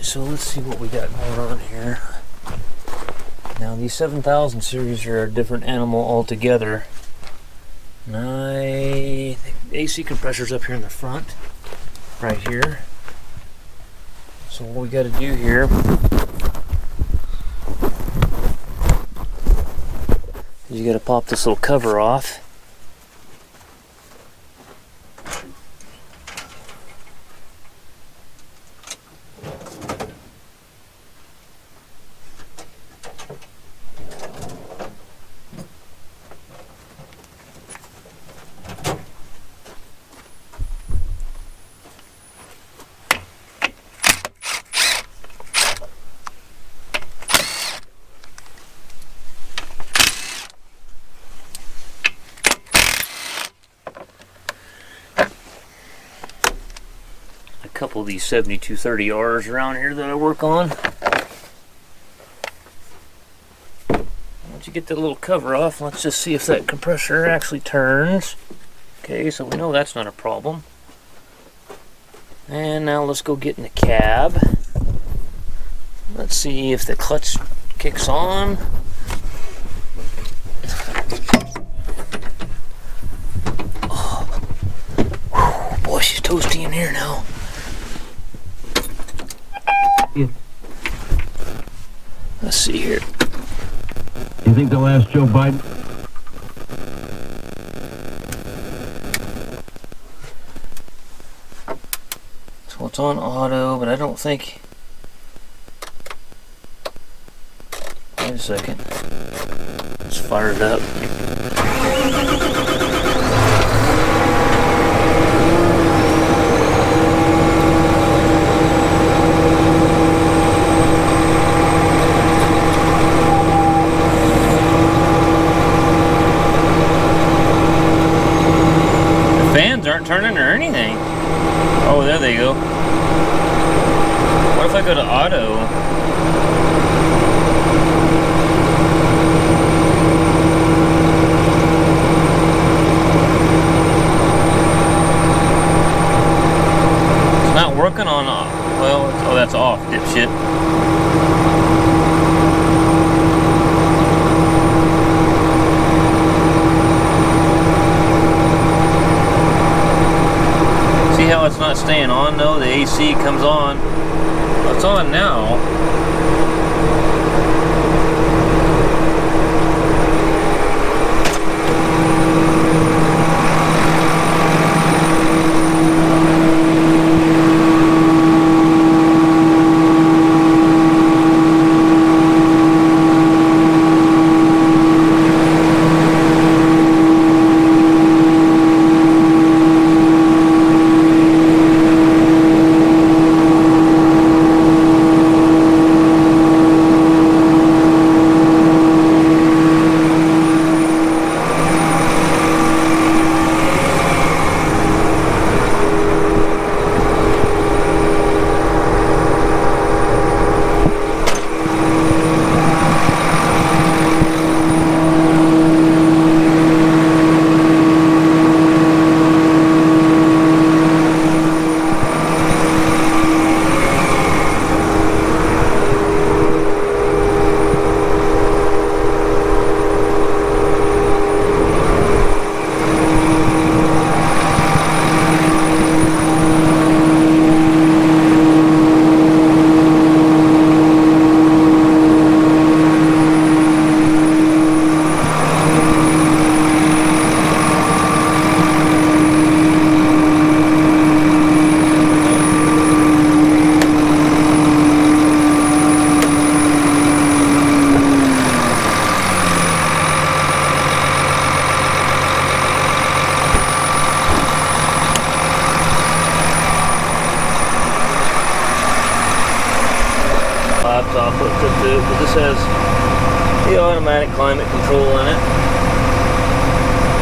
So let's see what we got going on here. Now these 7000 series are a different animal altogether. And I think the AC compressor's up here in the front, right here. So what we got to do here is you got to pop this little cover off. Couple of these 7230Rs around here that I work on. Once you get the little cover off, let's just see if that compressor actually turns. Okay, so we know that's not a problem. And now let's go get in the cab. Let's see if the clutch kicks on. Oh, whew, boy, she's toasty in here now. Yeah. Let's see here. You think they'll ask Joe Biden? So it's on auto, but I don't think... Wait a second. Let's fire it up. Aren't turning or anything. Oh, there they go. What if I go to auto? It's not working on, well, oh, that's off, dipshit. See how it's not staying on though? The AC comes on. Well, it's on now. Laptop hooked up to it, but this has the automatic climate control in it.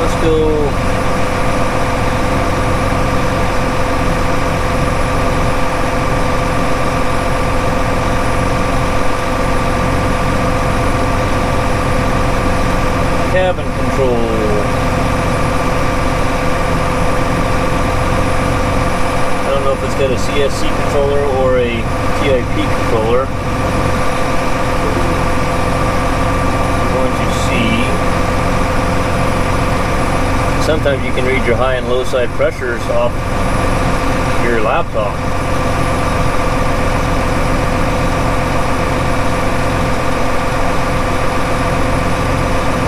Let's go cabin control. I don't know if it's got a CSC controller or a TIP controller, you're going to see sometimes you can read your high and low side pressures off your laptop.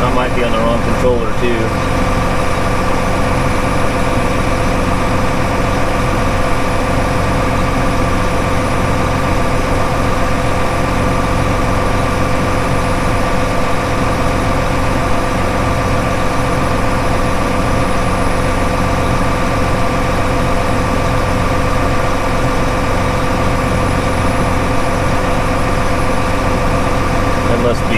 I might be on the wrong controller too. Must be,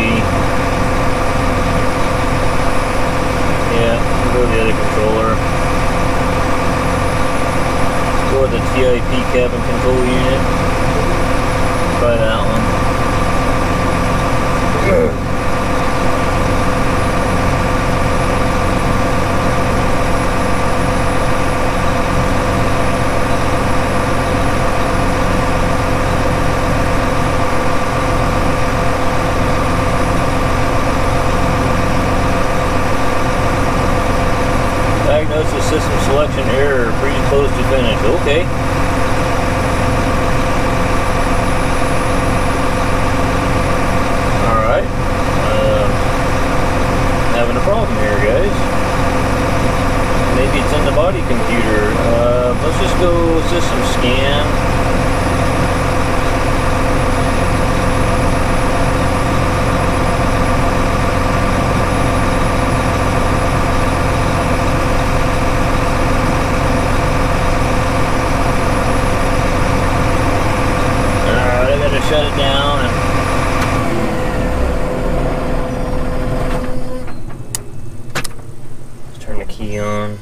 yeah, go to the other controller, go with the TIP cabin control unit, try that one. Diagnosis system selection error, pretty close to finish. Okay. Alright. Having a problem here, guys. Maybe it's in the body computer. Let's just go system scan. Shut it down and let's turn the key on.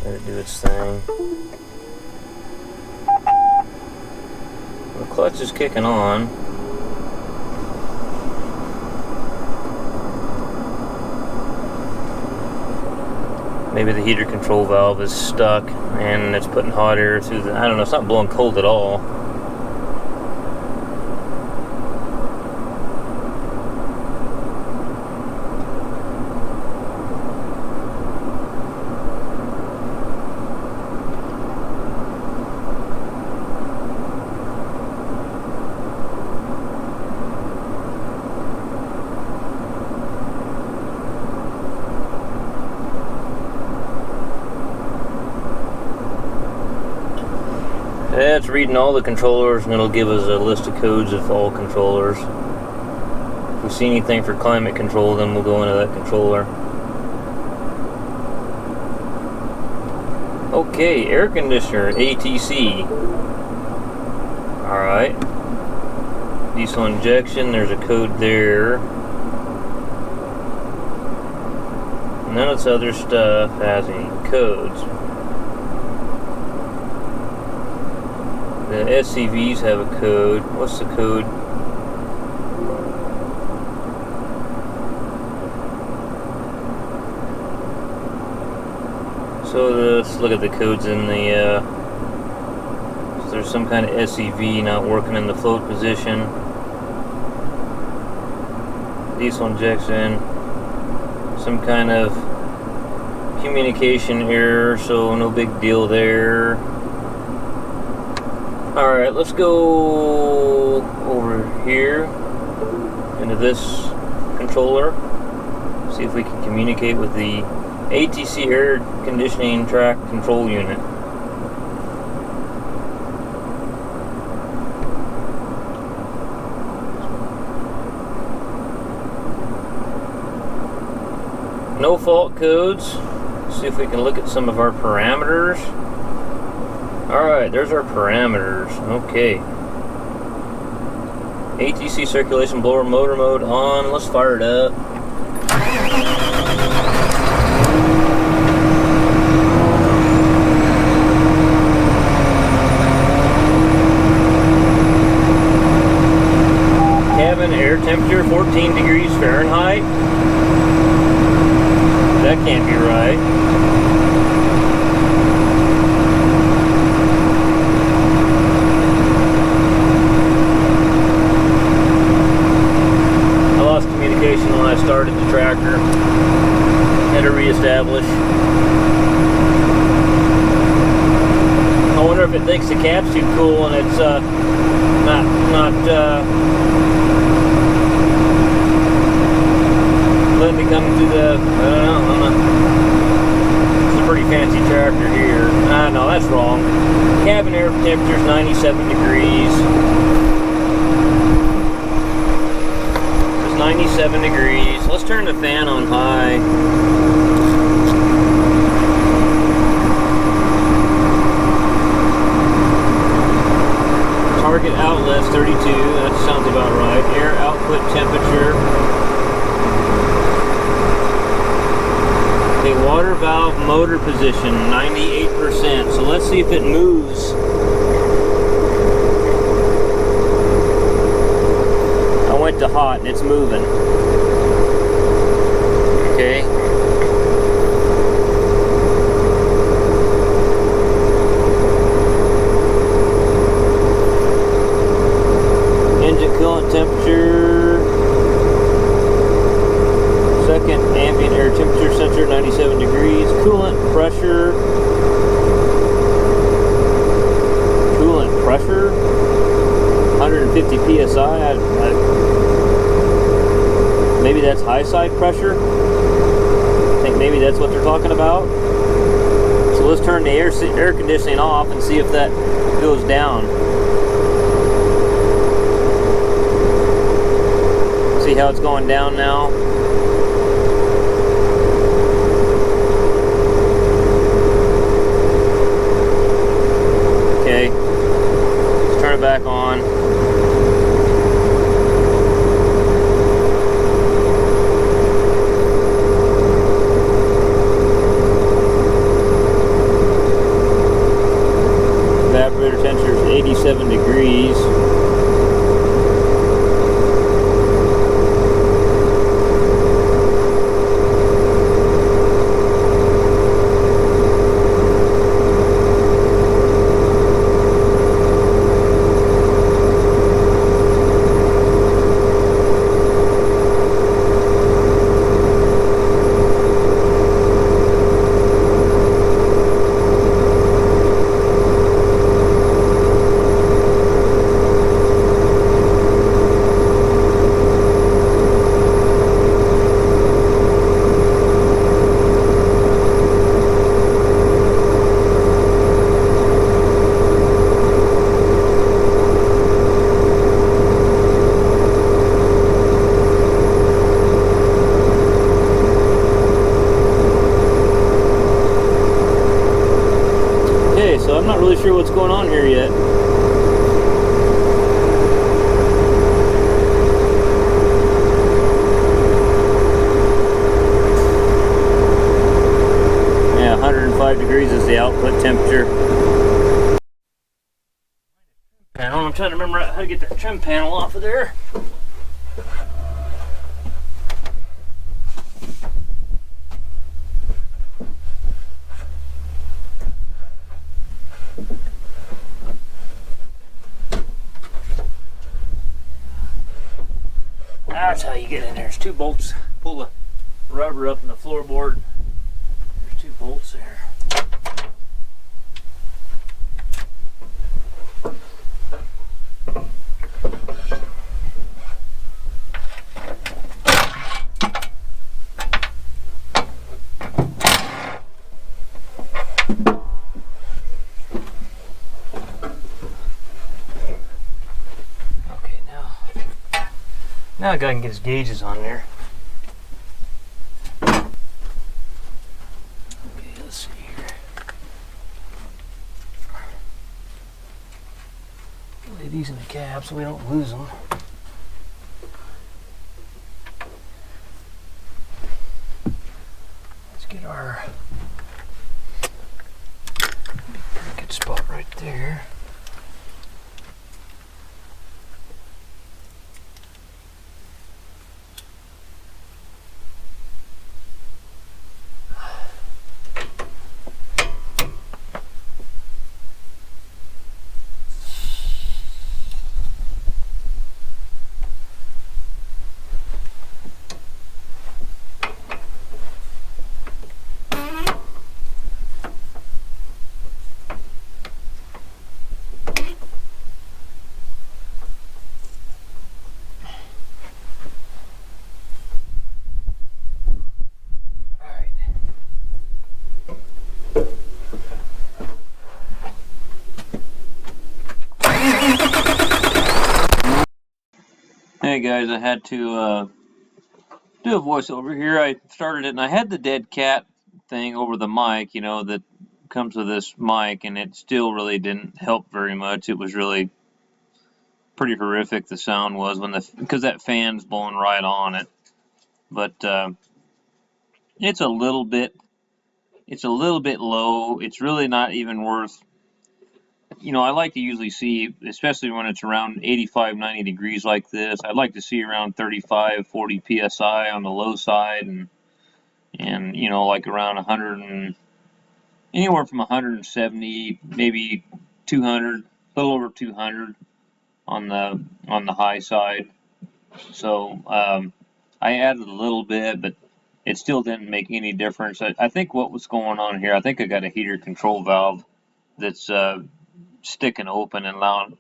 Let it do its thing. The clutch is kicking on. Maybe the heater control valve is stuck and it's putting hot air through the, I don't know, it's not blowing cold at all. Yeah, it's reading all the controllers and it'll give us a list of codes of all controllers. If we see anything for climate control, then we'll go into that controller. Okay, air conditioner, ATC. Alright. Diesel injection, there's a code there. None of this other stuff has any codes. The SCVs have a code. What's the code? So let's look at the codes in the, so there's some kind of SCV not working in the float position. Diesel injection. Some kind of communication error, so no big deal there. Alright, let's go over here into this controller. See if we can communicate with the ATC air conditioning track control unit. No fault codes. See if we can look at some of our parameters. Alright, there's our parameters. Okay. ATC circulation blower motor mode on. Let's fire it up. Cabin air temperature 14 degrees Fahrenheit. That can't be right. it thinks the cap's too cool and it's not letting me come through the, I don't know. It's a pretty fancy tractor here. No, that's wrong. Cabin air temperature is 97 degrees. It's 97 degrees. Let's turn the fan on high. Target outlet's 32, that sounds about right. Air output temperature. Okay, water valve motor position, 98%. So let's see if it moves. I went to hot and it's moving. Okay. Coolant temperature, second ambient air temperature sensor 97 degrees, coolant pressure 150 psi. Maybe that's high side pressure. I think maybe that's what they're talking about. So let's turn the air conditioning off and see if that goes down. See how it's going down now? Okay, let's turn it back on. Evaporator temperature is 87 degrees. So I'm not really sure what's going on here yet. Yeah, 105 degrees is the output temperature. Panel. I'm trying to remember how to get that trim panel off of there. That's how you get in there. There's two bolts. Pull the rubber up in the floorboard. There's two bolts there. Now I gotta get his gauges on there. Okay, let's see here. Lay these in the cab so we don't lose them. Let's get our pretty good spot right there. Hey guys, I had to do a voiceover here. I started it and I had the dead cat thing over the mic, you know, that comes with this mic, and it still really didn't help very much. It was really pretty horrific, the sound was, because that fan's blowing right on it. But it's a little bit low. It's really not even worth, you know, I like to usually see, especially when it's around 85, 90 degrees like this, I'd like to see around 35, 40 psi on the low side, and you know, like around 100 and anywhere from 170, maybe 200, a little over 200 on the high side. So I added a little bit, but it still didn't make any difference. I think what was going on here, I think I got a heater control valve that's sticking open and allowing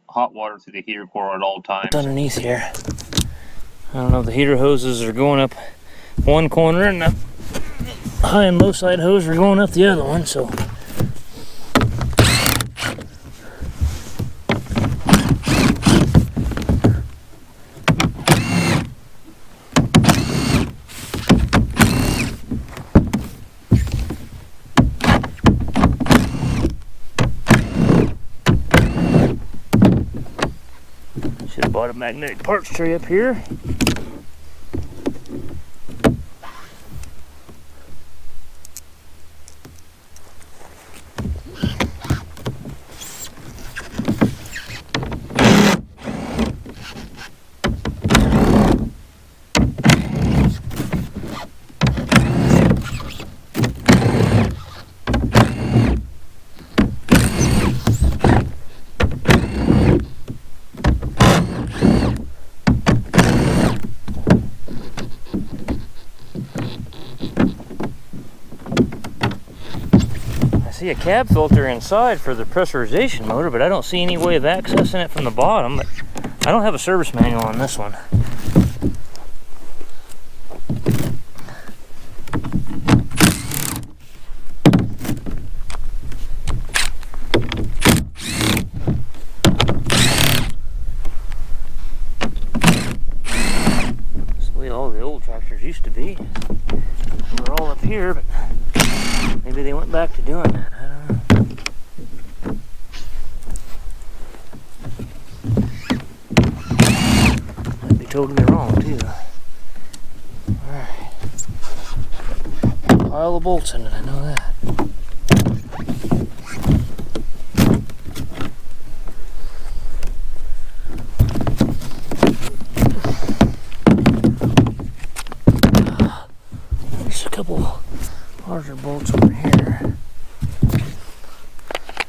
hot water through the heater core at all times. Underneath here, I don't know, the heater hoses are going up one corner and the high and low side hose are going up the other one, so should have bought a magnetic parts tray up here. See a cab filter inside for the pressurization motor, but I don't see any way of accessing it from the bottom. But I don't have a service manual on this one. That's the way all the old tractors used to be. We're all up here, but maybe they went back to doing that. I don't know. Might be totally wrong too. Alright. Pile of bolts in it, I know that. There's a couple larger bolts over here.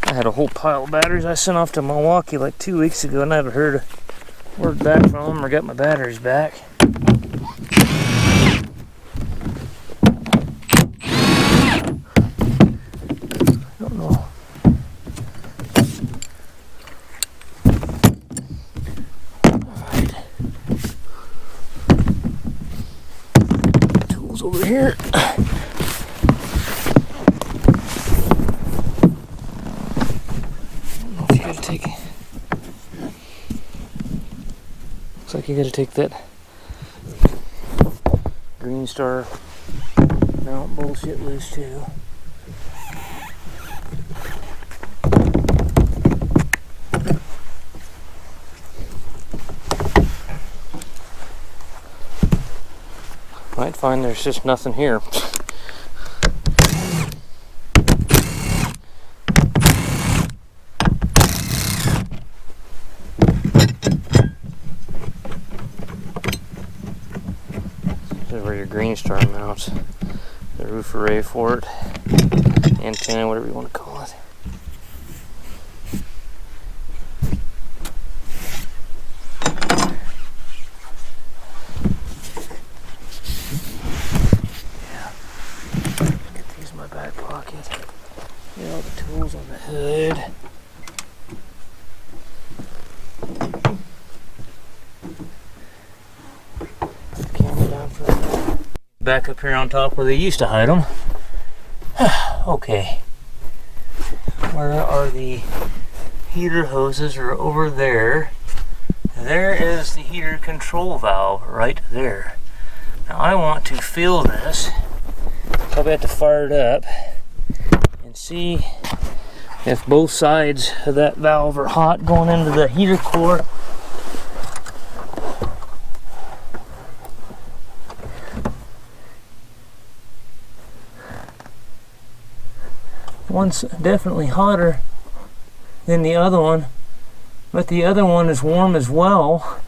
I had a whole pile of batteries I sent off to Milwaukee like 2 weeks ago, and I haven't heard a word back from them or got my batteries back. I don't know. Alright. Tools over here. Looks like you gotta take that Green Star mount bullshit loose too. Might find there's just nothing here. This is where your Green Star mounts the roof array for it, antenna, whatever you want to call it. Get these in my back pocket. Get all the tools on the hood. Back up here on top where they used to hide them. Okay. Where are the heater hoses? Are over there. There is the heater control valve right there. Now I want to feel this. Probably have to fire it up and see if both sides of that valve are hot going into the heater core. One's definitely hotter than the other one, but the other one is warm as well.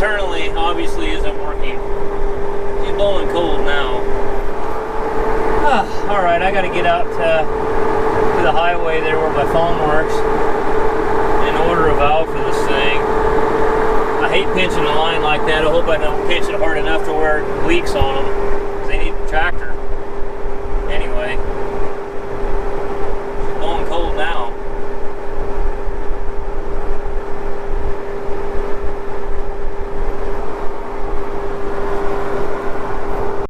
internally obviously isn't working. He's blowing cold now. Alright, I gotta get out to the highway there where my phone works and order a valve for this thing. I hate pinching a line like that. I hope I don't pinch it hard enough to where it leaks on them, because they need the tractor. Anyway.